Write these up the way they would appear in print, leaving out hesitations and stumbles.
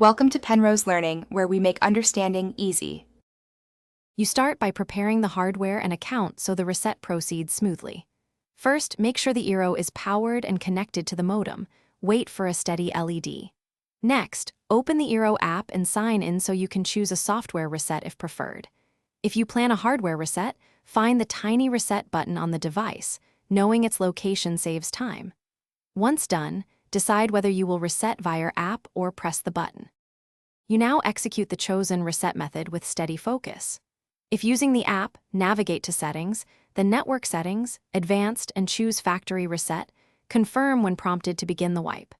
Welcome to Penrose Learning, where we make understanding easy. You start by preparing the hardware and account so the reset proceeds smoothly. First, make sure the Eero is powered and connected to the modem. Wait for a steady LED. Next, open the Eero app and sign in so you can choose a software reset if preferred. If you plan a hardware reset, find the tiny reset button on the device. Knowing its location saves time. Once done, decide whether you will reset via app or press the button. You now execute the chosen reset method with steady focus. If using the app, navigate to Settings, then Network Settings, Advanced, and choose Factory Reset. Confirm when prompted to begin the wipe.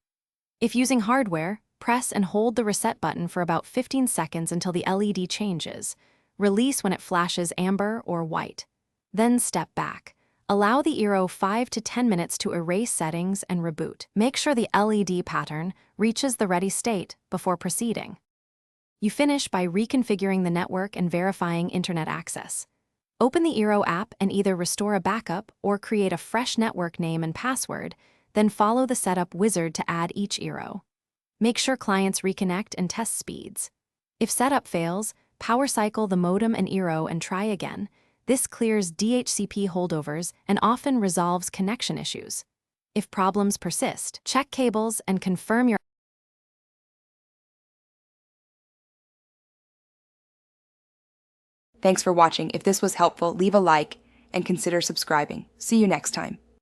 If using hardware, press and hold the reset button for about 15 seconds until the LED changes. Release when it flashes amber or white. Then step back. Allow the Eero 5 to 10 minutes to erase settings and reboot. Make sure the LED pattern reaches the ready state before proceeding. You finish by reconfiguring the network and verifying internet access. Open the Eero app and either restore a backup or create a fresh network name and password, then follow the setup wizard to add each Eero. Make sure clients reconnect and test speeds. If setup fails, power cycle the modem and Eero and try again. This clears DHCP holdovers and often resolves connection issues. If problems persist, check cables and confirm your Thanks for watching. If this was helpful, leave a like and consider subscribing. See you next time.